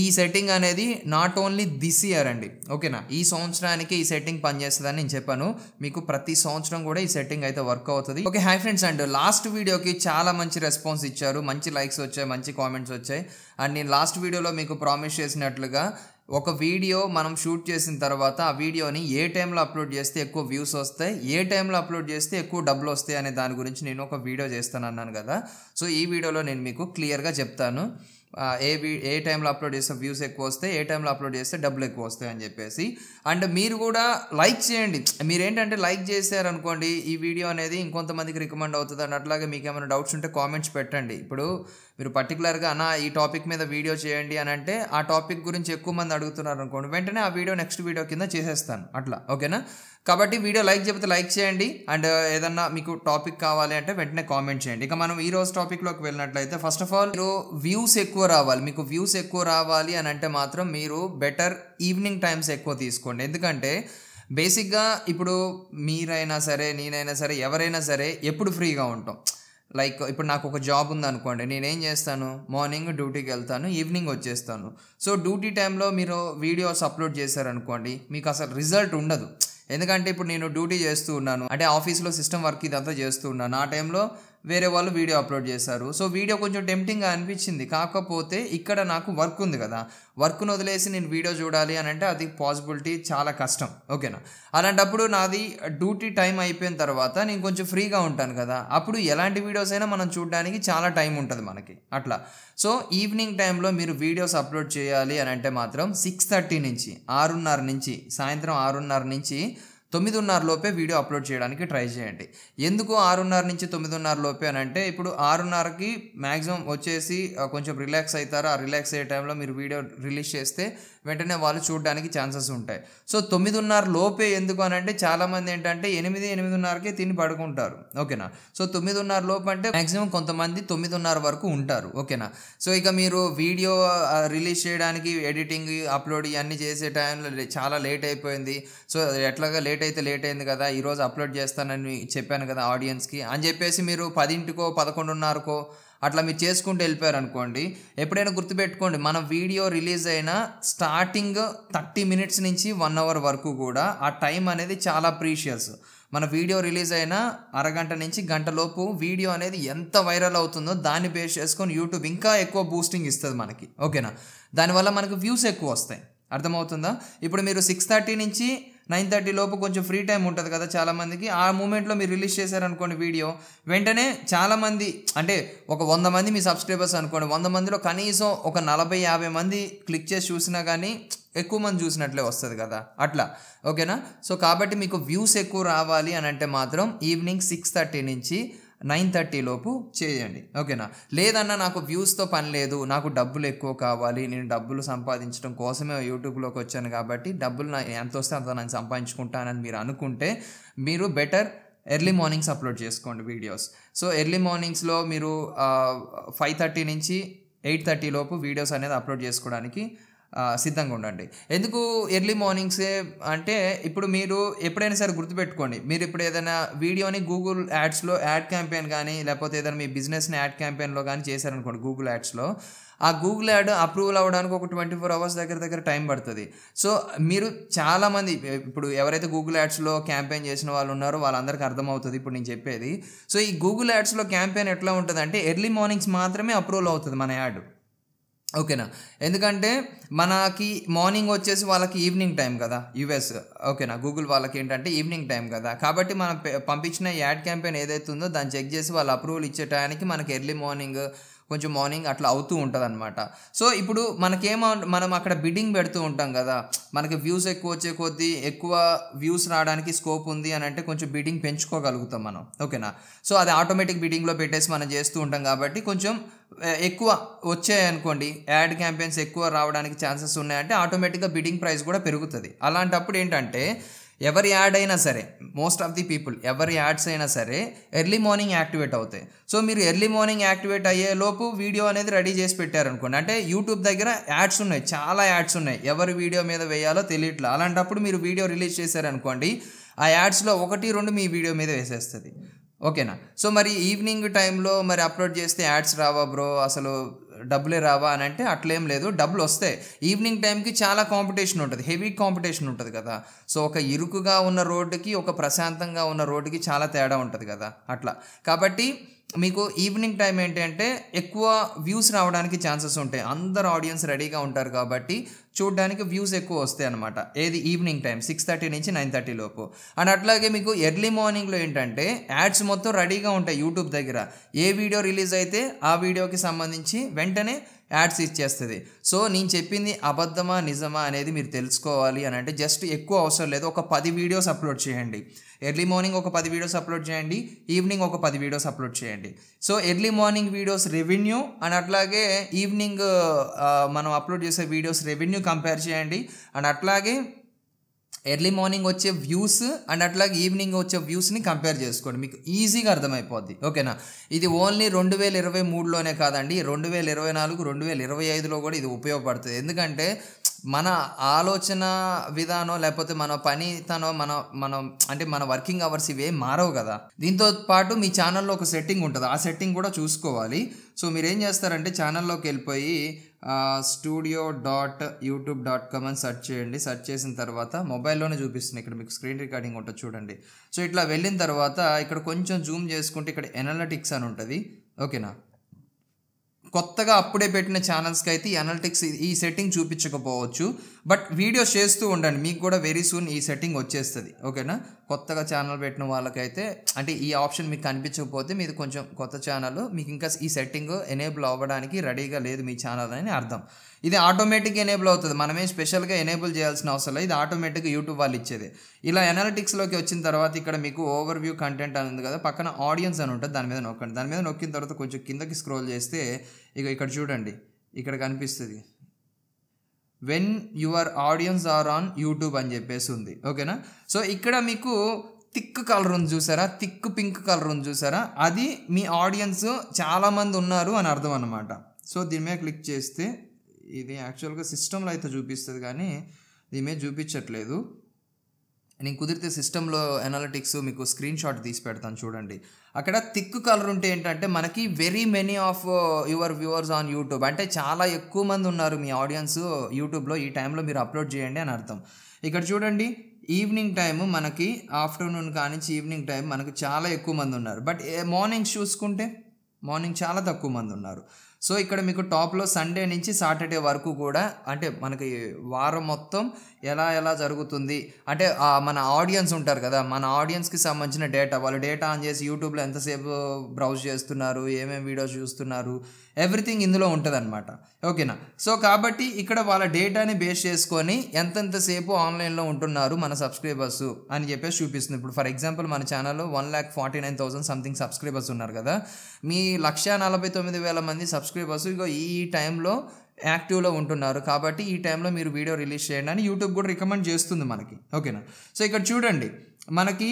ఈ సెట్టింగ్ అనేది not only this year అండి, ఓకేనా. ఈ సంవత్సరానికి ఈ సెట్టింగ్ పనిచేస్తుందని నేను చెప్పాను. మీకు ప్రతి సంవత్సరం కూడా ఈ సెట్టింగ్ అయితే వర్క్ అవుతుంది. Okay hi friends, and last వీడియోకి చాలా మంచి రెస్పాన్స్ ఇచ్చారు, మంచి లైక్స్ వచ్చాయి, మంచి కామెంట్స్ వచ్చాయి. అండ్ నేను లాస్ట్ వీడియోలో మీకు ప్రామిస్ చేసినట్లుగా ఒక వీడియో మనం షూట్ చేసిన తర్వాత ఆ వీడియోని ఏ టైంలో అప్లోడ్ చేస్తే ఎక్కువ వ్యూస్ వస్తాయి, ఏ టైంలో అప్లోడ్ చేస్తే ఎక్కువ డబ్బులు వస్తాయి అనే దాని గురించి నేను ఒక వీడియో చేస్తాను అన్నాను కదా. సో ఈ వీడియోలో నేను మీకు క్లియర్గా చెప్తాను ఏ టైంలో అప్లోడ్ చేస్తే వ్యూస్ ఎక్కువ వస్తాయి, ఏ టైంలో అప్లోడ్ చేస్తే డబ్బులు ఎక్కువ వస్తాయి అని చెప్పేసి. అండ్ మీరు కూడా లైక్ చేయండి. మీరేంటంటే లైక్ చేశారనుకోండి ఈ వీడియో అనేది ఇంకొంతమందికి రికమెండ్ అవుతుంది. అండ్ అట్లాగే మీకు ఏమైనా డౌట్స్ ఉంటే కామెంట్స్ పెట్టండి. ఇప్పుడు మీరు పర్టికులర్గా అన్న ఈ టాపిక్ మీద వీడియో చేయండి అని అంటే ఆ టాపిక్ గురించి ఎక్కువ మంది అడుగుతున్నారు అనుకోండి, వెంటనే ఆ వీడియో నెక్స్ట్ వీడియో కింద చేసేస్తాను అట్లా, ఓకేనా. కాబట్టి వీడియో లైక్ చెప్తే లైక్ చేయండి. అండ్ ఏదన్నా మీకు టాపిక్ కావాలి అంటే వెంటనే కామెంట్ చేయండి. ఇక మనం ఈ రోజు టాపిక్లోకి వెళ్ళినట్లయితే ఫస్ట్ ఆఫ్ ఆల్ మీరు వ్యూస్ ఎక్కువ రావాలి, మీకు వ్యూస్ ఎక్కువ రావాలి అని అంటే మాత్రం మీరు బెటర్ ఈవినింగ్ టైమ్స్ ఎక్కువ తీసుకోండి. ఎందుకంటే బేసిక్గా ఇప్పుడు మీరైనా సరే నేనైనా సరే ఎవరైనా సరే ఎప్పుడు ఫ్రీగా ఉంటాం. లైక్ ఇప్పుడు నాకు ఒక జాబ్ ఉందనుకోండి, నేనేం చేస్తాను, మార్నింగ్ డ్యూటీకి వెళ్తాను, ఈవినింగ్ వచ్చేస్తాను. సో డ్యూటీ టైంలో మీరు వీడియోస్ అప్లోడ్ చేశారనుకోండి మీకు అసలు రిజల్ట్ ఉండదు. ఎందుకంటే ఇప్పుడు నేను డ్యూటీ చేస్తూ ఉన్నాను అంటే ఆఫీస్లో సిస్టమ్ వర్క్ ఇదంతా చేస్తూ ఉన్నాను, ఆ టైంలో వేరే వాళ్ళు వీడియో అప్లోడ్ చేశారు. సో వీడియో కొంచెం టెంప్టింగ్గా అనిపించింది, కాకపోతే ఇక్కడ నాకు వర్క్ ఉంది కదా, వర్క్ను వదిలేసి నేను వీడియో చూడాలి అని అంటే అది పాసిబిలిటీ చాలా కష్టం, ఓకేనా. అలాంటప్పుడు నాది డ్యూటీ టైం అయిపోయిన తర్వాత నేను కొంచెం ఫ్రీగా ఉంటాను కదా, అప్పుడు ఎలాంటి వీడియోస్ అయినా మనం చూడడానికి చాలా టైం ఉంటుంది మనకి అట్లా. సో ఈవినింగ్ టైంలో మీరు వీడియోస్ అప్లోడ్ చేయాలి అని అంటే మాత్రం 6:30 నుంచి 6:30 నుంచి సాయంత్రం 6:30 నుంచి 9:30 లోపే వీడియో అప్లోడ్ చేయడానికి ట్రై చేయండి. ఎందుకు 6:30 నుంచి 9:30 లోపే అని అంటే ఇప్పుడు 6:30కి మ్యాక్సిమం వచ్చేసి కొంచెం రిలాక్స్ అవుతారు. ఆ రిలాక్స్ అయ్యే టైంలో మీరు వీడియో రిలీజ్ చేస్తే వెంటనే వాళ్ళు చూడడానికి ఛాన్సెస్ ఉంటాయి. సో 9:30 లోపే ఎందుకు అని అంటే చాలామంది ఏంటంటే 8-8:30కే తిని పడుకుంటారు, ఓకేనా. సో 9:30 లోపు అంటే మ్యాక్సిమం కొంతమంది 9:30 వరకు ఉంటారు, ఓకేనా. సో ఇక మీరు వీడియో రిలీజ్ చేయడానికి ఎడిటింగ్ అప్లోడ్ ఇవన్నీ చేసే టైంలో చాలా లేట్ అయిపోయింది. సో ఎట్లాగా లేట్ అయితే లేట్ అయింది కదా, ఈరోజు అప్లోడ్ చేస్తానని చెప్పాను కదా ఆడియన్స్కి అని చెప్పేసి మీరు 10కో 11:30కో అట్లా మీరు చేసుకుంటూ వెళ్ళిపోయారు అనుకోండి. ఎప్పుడైనా గుర్తుపెట్టుకోండి, మన వీడియో రిలీజ్ అయిన స్టార్టింగ్ 30 మినిట్స్ నుంచి 1 అవర్ వరకు కూడా ఆ టైం అనేది చాలా ప్రీషియస్. మన వీడియో రిలీజ్ అయిన అరగంట నుంచి గంట లోపు వీడియో అనేది ఎంత వైరల్ అవుతుందో దాన్ని బేస్ చేసుకొని యూట్యూబ్ ఇంకా ఎక్కువ బూస్టింగ్ ఇస్తుంది మనకి, ఓకేనా. దానివల్ల మనకు వ్యూస్ ఎక్కువ వస్తాయి, అర్థమవుతుందా. ఇప్పుడు మీరు 6:30 నుంచి 9:30 లోపు కొంచెం ఫ్రీ టైం ఉంటుంది కదా చాలామందికి, ఆ మూమెంట్లో మీరు రిలీజ్ చేశారనుకోండి వీడియో, వెంటనే చాలామంది అంటే ఒక 100 మంది మీ సబ్స్క్రైబర్స్ అనుకోండి, 100 మందిలో కనీసం ఒక 40-50 మంది క్లిక్ చేసి చూసినా కానీ ఎక్కువ మంది చూసినట్లే వస్తుంది కదా అట్లా, ఓకేనా. సో కాబట్టి మీకు వ్యూస్ ఎక్కువ రావాలి అని అంటే మాత్రం ఈవినింగ్ 6:30 నుంచి 9:30 లోపు చేయండి, ఓకేనా. లేదన్నా నాకు వ్యూస్తో పని లేదు, నాకు డబ్బులు ఎక్కువ కావాలి, నేను డబ్బులు సంపాదించడం కోసమే యూట్యూబ్లోకి వచ్చాను కాబట్టి డబ్బులు ఎంత వస్తే అంత నేను సంపాదించుకుంటానని మీరు అనుకుంటే మీరు బెటర్ ఎర్లీ మార్నింగ్స్ అప్లోడ్ చేసుకోండి వీడియోస్. సో ఎర్లీ మార్నింగ్స్లో మీరు 5:30 నుంచి 8:30 లోపు వీడియోస్ అనేది అప్లోడ్ చేసుకోవడానికి సిద్ధంగా ఉండండి. ఎందుకు ఎర్లీ మార్నింగ్సే అంటే ఇప్పుడు మీరు ఎప్పుడైనా సరే గుర్తుపెట్టుకోండి, మీరు ఇప్పుడు ఏదైనా వీడియోని గూగుల్ యాడ్స్లో యాడ్ క్యాంపెయిన్ కానీ లేకపోతే ఏదైనా మీ బిజినెస్ని యాడ్ క్యాంపెయిన్లో కానీ చేశారనుకోండి గూగుల్ యాడ్స్లో, ఆ గూగుల్ యాడ్ అప్రూవల్ అవ్వడానికి ఒక 24 అవర్స్ దగ్గర టైం పడుతుంది. సో మీరు చాలామంది ఇప్పుడు ఎవరైతే గూగుల్ యాడ్స్లో క్యాంపెయిన్ చేసిన వాళ్ళు ఉన్నారో వాళ్ళందరికీ అర్థమవుతుంది ఇప్పుడు నేను చెప్పేది. సో ఈ గూగుల్ యాడ్స్లో క్యాంపెయిన్ ఎట్లా ఉంటుంది అంటే ఎర్లీ మార్నింగ్స్ మాత్రమే అప్రూవల్ అవుతుంది మన యాడ్, ఓకేనా. ఎందుకంటే మనకి మార్నింగ్ వచ్చేసి వాళ్ళకి ఈవినింగ్ టైం కదా యూఎస్, ఓకేనా. గూగుల్ వాళ్ళకి ఏంటంటే ఈవినింగ్ టైం కదా, కాబట్టి మనం పంపించిన యాడ్ క్యాంపెయిన్ ఏదైతే ఉందో దాన్ని చెక్ చేసి వాళ్ళు అప్రూవల్ ఇచ్చే టైంకి మనకి ఎర్లీ మార్నింగ్ కొంచెం మార్నింగ్ అట్లా అవుతూ ఉంటుంది అనమాట. సో ఇప్పుడు మనం అక్కడ బిడ్డింగ్ పెడుతూ ఉంటాం కదా, మనకి వ్యూస్ ఎక్కువ వచ్చే కొద్దీ ఎక్కువ వ్యూస్ రావడానికి స్కోప్ ఉంది అని అంటే కొంచెం బిడ్డింగ్ పెంచుకోగలుగుతాం మనం, ఓకేనా. సో అది ఆటోమేటిక్ బిడ్డింగ్లో పెట్టేసి మనం చేస్తూ ఉంటాం కాబట్టి కొంచెం ఎక్కువ వచ్చాయనుకోండి, యాడ్ క్యాంపెయిన్స్ ఎక్కువ రావడానికి ఛాన్సెస్ ఉన్నాయంటే ఆటోమేటిక్గా బిడ్డింగ్ ప్రైస్ కూడా పెరుగుతుంది. అలాంటప్పుడు ఏంటంటే ఎవరి యాడ్ అయినా సరే మోస్ట్ ఆఫ్ ది పీపుల్ ఎవరి యాడ్స్ అయినా సరే ఎర్లీ మార్నింగ్ యాక్టివేట్ అవుతాయి. సో మీరు ఎర్లీ మార్నింగ్ యాక్టివేట్ అయ్యే లోపు వీడియో అనేది రెడీ చేసి పెట్టారనుకోండి, అంటే యూట్యూబ్ దగ్గర యాడ్స్ ఉన్నాయి, చాలా యాడ్స్ ఉన్నాయి, ఎవరి వీడియో మీద వేయాలో తెలియట్లేదు. అలాంటప్పుడు మీరు వీడియో రిలీజ్ చేశారనుకోండి, ఆ యాడ్స్లో 1-2 మీ వీడియో మీద వేసేస్తుంది, ఓకేనా. సో మరి ఈవినింగ్ టైంలో మరి అప్లోడ్ చేస్తే యాడ్స్ రావా బ్రో, అసలు డబ్బులే రావా అని అంటే అట్లేం లేదు, డబ్బులు వస్తాయి. ఈవినింగ్ టైంకి చాలా కాంపిటీషన్ ఉంటుంది, హెవీ కాంపిటీషన్ ఉంటుంది కదా. సో ఒక ఇరుకుగా ఉన్న రోడ్డుకి ఒక ప్రశాంతంగా ఉన్న రోడ్డుకి చాలా తేడా ఉంటుంది కదా అట్లా. కాబట్టి మీకు ఈవినింగ్ టైం ఏంటంటే ఎక్కువ వ్యూస్ రావడానికి ఛాన్సెస్ ఉంటాయి, అందరు ఆడియన్స్ రెడీగా ఉంటారు కాబట్టి చూడడానికి వ్యూస్ ఎక్కువ వస్తాయి అనమాట. ఏది ఈవినింగ్ టైం 6:30 నుంచి 9:30 లోపు. అండ్ అట్లాగే మీకు ఎర్లీ మార్నింగ్లో ఏంటంటే యాడ్స్ మొత్తం రెడీగా ఉంటాయి యూట్యూబ్ దగ్గర. ఏ వీడియో రిలీజ్ అయితే ఆ వీడియోకి సంబంధించి వెంటనే యాడ్స్ ఇచ్చేస్తుంది. సో నేను చెప్పింది అబద్ధమా నిజమా అనేది మీరు తెలుసుకోవాలి అని అంటే జస్ట్ ఎక్కువ అవసరం లేదు, ఒక 10 వీడియోస్ అప్లోడ్ చేయండి. ఎర్లీ మార్నింగ్ ఒక 10 వీడియోస్ అప్లోడ్ చేయండి, ఈవినింగ్ ఒక 10 వీడియోస్ అప్లోడ్ చేయండి. So early morning videos revenue and అట్లాగే ఈవినింగ్ మనం అప్లోడ్ చేసే వీడియోస్ రెవెన్యూ కంపేర్ చేయండి. అండ్ అట్లాగే ఎర్లీ మార్నింగ్ వచ్చే వ్యూస్ అండ్ అట్లాగే ఈవినింగ్ వచ్చే వ్యూస్ని కంపేర్ చేసుకోండి, మీకు ఈజీగా అర్థమైపోద్ది. ఓకేనా. ఇది ఓన్లీ 2023లోనే కాదండి, 2024, 2025లో కూడా ఇది ఉపయోగపడుతుంది. ఎందుకంటే మన ఆలోచన విధానం లేకపోతే మన పనితనం మనం అంటే మన వర్కింగ్ అవర్స్ ఇవేం మారవు కదా. దీంతో పాటు మీ ఛానల్లో ఒక సెట్టింగ్ ఉంటుంది, ఆ సెట్టింగ్ కూడా చూసుకోవాలి. సో మీరు ఏం చేస్తారంటే ఛానల్లోకి వెళ్ళిపోయి studio.youtube.com అని సెర్చ్ చేయండి. సెర్చ్ చేసిన తర్వాత మొబైల్లోనే చూపిస్తుంది, ఇక్కడ మీకు స్క్రీన్ రికార్డింగ్ ఉంటుంది చూడండి. సో ఇట్లా వెళ్ళిన తర్వాత ఇక్కడ కొంచెం జూమ్ చేసుకుంటే ఇక్కడ ఎనాలిటిక్స్ అని ఉంటుంది. ఓకేనా. కొత్తగా అప్పుడే పెట్టిన ఛానల్స్కి అయితే ఈ అనలిటిక్స్ ఈ సెట్టింగ్ చూపించకపోవచ్చు, బట్ వీడియోస్ చేస్తూ ఉండండి, మీకు కూడా వెరీ సూన్ ఈ సెట్టింగ్ వచ్చేస్తుంది. ఓకేనా. కొత్తగా ఛానల్ పెట్టిన వాళ్ళకైతే అంటే ఈ ఆప్షన్ మీకు కనిపించకపోతే మీది కొంచెం కొత్త ఛానల్, మీకు ఇంకా ఈ సెట్టింగ్ ఎనేబుల్ అవ్వడానికి రెడీగా లేదు మీ ఛానల్ అని అర్థం. ఇది ఆటోమేటిక్గా ఎనేబుల్ అవుతుంది, మనమే స్పెషల్గా ఎనేబుల్ చేయాల్సిన అవసరం లేదు, ఇది ఆటోమేటిక్గా యూట్యూబ్ వాళ్ళు ఇచ్చేది. ఇలా ఎనాలిటిక్స్లోకి వచ్చిన తర్వాత ఇక్కడ మీకు ఓవర్ వ్యూ కంటెంట్ అని ఉంది కదా, పక్కన ఆడియన్స్ అని ఉంటుంది, దాని మీద నొక్కండి. దాని మీద నొక్కిన తర్వాత కొంచెం కిందకి స్క్రోల్ చేస్తే ఇక్కడ చూడండి, ఇక్కడ కనిపిస్తుంది when your audience are on YouTube అని చెప్పేసి ఉంది. ఓకేనా. సో ఇక్కడ మీకు థిక్ కలర్ ఉంది చూసారా, థిక్ పింక్ కలర్ ఉంది చూసారా, అది మీ ఆడియన్స్ చాలామంది ఉన్నారు అని అర్థం అన్నమాట. సో దీని మీద క్లిక్ చేస్తే ఇది యాక్చువల్గా సిస్టంలో అయితే చూపిస్తుంది కానీ దీని మీద చూపించట్లేదు. నేను కుదిరితే సిస్టంలో ఎనాలిటిక్స్ మీకు స్క్రీన్ షాట్ తీసి పెడతాను చూడండి. అక్కడ థిక్ కలర్ ఉంటే ఏంటంటే మనకి very many of your viewers on YouTube, అంటే చాలా ఎక్కువ మంది ఉన్నారు మీ ఆడియన్స్ యూట్యూబ్లో, ఈ టైంలో మీరు అప్లోడ్ చేయండి అని అర్థం. ఇక్కడ చూడండి ఈవినింగ్ టైము మనకి ఆఫ్టర్నూన్ కానించి ఈవినింగ్ టైం మనకు చాలా ఎక్కువ మంది ఉన్నారు, బట్ మార్నింగ్స్ చూసుకుంటే మార్నింగ్ చాలా తక్కువ మంది ఉన్నారు. సో ఇక్కడ మీకు టాప్లో సండే నుంచి సాటర్డే వరకు కూడా అంటే మనకి వారం మొత్తం ఎలా జరుగుతుంది అంటే మన ఆడియన్స్ ఉంటారు కదా, మన ఆడియన్స్కి సంబంధించిన డేటా, వాళ్ళు డేటా ఆన్ చేసి యూట్యూబ్లో ఎంతసేపు బ్రౌజ్ చేస్తున్నారు, ఏమేమి వీడియోస్ చూస్తున్నారు, ఎవ్రీథింగ్ ఇందులో ఉంటుంది అనమాట. ఓకేనా. సో కాబట్టి ఇక్కడ వాళ్ళ డేటాని బేస్ చేసుకొని ఎంతసేపు ఆన్లైన్లో ఉంటున్నారు మన సబ్స్క్రైబర్స్ అని చెప్పేసి చూపిస్తుంది. ఇప్పుడు ఫర్ ఎగ్జాంపుల్ మన ఛానల్లో 1,49,000 సంథింగ్ సబ్స్క్రైబర్స్ ఉన్నారు కదా, మీ 1,49,000 మంది సబ్స్క్రైబర్స్ ఇగో ఈ టైంలో యాక్టివ్లో ఉంటున్నారు, కాబట్టి ఈ టైంలో మీరు వీడియో రిలీజ్ చేయండి అని యూట్యూబ్ కూడా రికమెండ్ చేస్తుంది మనకి. ఓకేనా. సో ఇక్కడ చూడండి మనకి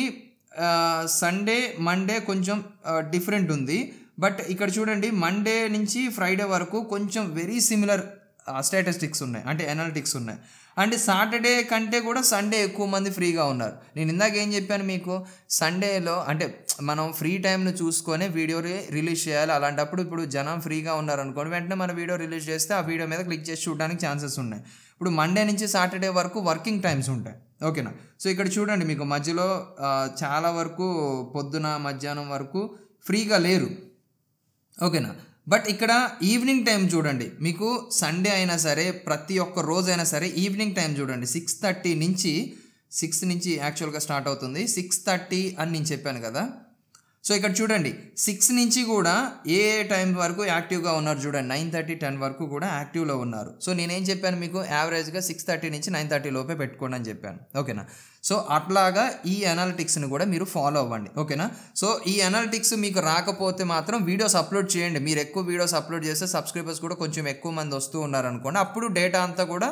సండే మండే కొంచెం డిఫరెంట్ ఉంది, బట్ ఇక్కడ చూడండి మండే నుంచి ఫ్రైడే వరకు కొంచెం వెరీ సిమిలర్ స్టాటిస్టిక్స్ ఉన్నాయి, అంటే ఎనాలిటిక్స్ ఉన్నాయి. అండ్ సాటర్డే కంటే కూడా సండే ఎక్కువ మంది ఫ్రీగా ఉన్నారు. నేను ఇందాక ఏం చెప్పాను మీకు, సండేలో అంటే మనం ఫ్రీ టైంను చూసుకొని వీడియో రిలీజ్ చేయాలి. అలాంటప్పుడు ఇప్పుడు జనం ఫ్రీగా ఉన్నారు అనుకోండి, వెంటనే మన వీడియో రిలీజ్ చేస్తే ఆ వీడియో మీద క్లిక్ చేసి చూడడానికి ఛాన్సెస్ ఉన్నాయి. ఇప్పుడు మండే నుంచి సాటర్డే వరకు వర్కింగ్ టైమ్స్ ఉంటాయి. ఓకేనా. సో ఇక్కడ చూడండి మీకు మధ్యలో చాలా వరకు పొద్దున మధ్యాహ్నం వరకు ఫ్రీగా లేరు. ఓకేనా. బట్ ఇక్కడ ఈవినింగ్ టైం చూడండి, మీకు సండే అయినా సరే ప్రతి ఒక్క రోజైనా సరే ఈవినింగ్ టైం చూడండి 6:30 నుంచి 6 నుంచి యాక్చువల్గా స్టార్ట్ అవుతుంది, 6:30 అని నేను చెప్పాను కదా. సో ఇక్కడ చూడండి 6 నుంచి కూడా ఏ టైం వరకు యాక్టివ్గా ఉన్నారు చూడండి, 9:30, 10 వరకు కూడా యాక్టివ్లో ఉన్నారు. సో నేనేం చెప్పాను మీకు, యావరేజ్గా 6:30 నుంచి 9:30 లోపే పెట్టుకోండి అని చెప్పాను. ఓకేనా. సో అట్లాగా ఈ అనాలిటిక్స్ని కూడా మీరు ఫాలో అవ్వండి. ఓకేనా. సో ఈ అనాలిటిక్స్ మీకు రాకపోతే మాత్రం వీడియోస్ అప్లోడ్ చేయండి. మీరు ఎక్కువ వీడియోస్ అప్లోడ్ చేస్తే సబ్స్క్రైబర్స్ కూడా కొంచెం ఎక్కువ మంది వస్తూ ఉన్నారనుకోండి, అప్పుడు డేటా అంతా కూడా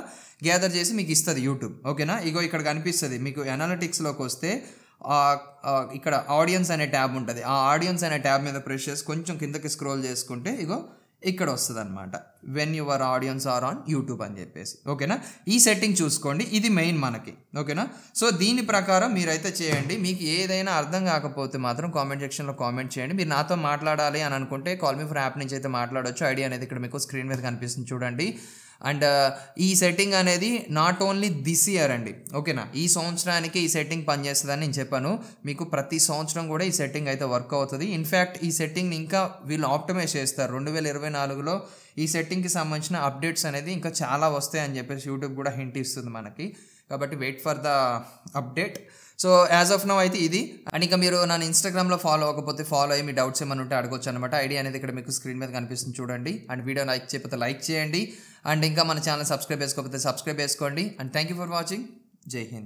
గ్యాదర్ చేసి మీకు ఇస్తుంది యూట్యూబ్. ఓకేనా. ఇగో ఇక్కడ కనిపిస్తుంది మీకు అనాలిటిక్స్లోకి వస్తే ఇక్కడ ఆడియన్స్ అనే ట్యాబ్ ఉంటుంది, ఆ ఆడియన్స్ అనే ట్యాబ్ మీద ప్రెస్ చేసి కొంచెం కిందకి స్క్రోల్ చేసుకుంటే ఇగో ఇక్కడ వస్తుంది అనమాట, when your audience are on YouTube అని చెప్పేసి. ఓకేనా, ఈ సెట్టింగ్ చూసుకోండి, ఇది మెయిన్ మనకి. ఓకేనా, సో దీని ప్రకారం మీరైతే చేయండి. మీకు ఏదైనా అర్థం కాకపోతే మాత్రం కామెంట్ సెక్షన్లో కామెంట్ చేయండి. మీరు నాతో మాట్లాడాలి అని అనుకుంటే కాల్ మీ ఫర్ యాప్ నుంచి అయితే మాట్లాడవచ్చు. ఐడి అనేది ఇక్కడ మీకు స్క్రీన్ మీద కనిపిస్తుంది చూడండి. అండ్ ఈ సెట్టింగ్ అనేది నాట్ ఓన్లీ దిస్ ఇయర్ అండి. ఓకేనా, ఈ సంవత్సరానికి ఈ సెట్టింగ్ పనిచేస్తుందని నేను చెప్పాను. మీకు ప్రతి సంవత్సరం కూడా ఈ సెట్టింగ్ అయితే వర్క్ అవుతుంది. ఇన్ఫ్యాక్ట్ ఈ సెట్టింగ్ని ఇంకా వీళ్ళు ఆప్టిమైజ్ చేస్తారు. 2024లో ఈ సెట్టింగ్కి సంబంధించిన అప్డేట్స్ అనేది ఇంకా చాలా వస్తాయని చెప్పేసి యూట్యూబ్ కూడా హింట్ ఇస్తుంది మనకి. కాబట్టి wait for the update. So as of now అయితే ఇది. అండ్ ఇంకా మీరు నన్ను ఇన్స్టాగ్రామ్లో ఫాలో అవ్వకపోతే ఫాలో అయ్యి మీ డౌట్స్ ఏమైనా ఉంటే అడగొచ్చు అనమాట. ఐడి అనేది ఇక్కడ మీకు స్క్రీన్ మీద కనిపిస్తుంది చూడండి. అండ్ వీడియో లైక్ చేయకపోతే లైక్ చేయండి. అండ్ ఇంకా మన ఛానల్ సబ్స్క్రైబ్ చేసుకోకపోతే సబ్స్క్రైబ్ చేసుకోండి. And thank you for watching. జై హింద్.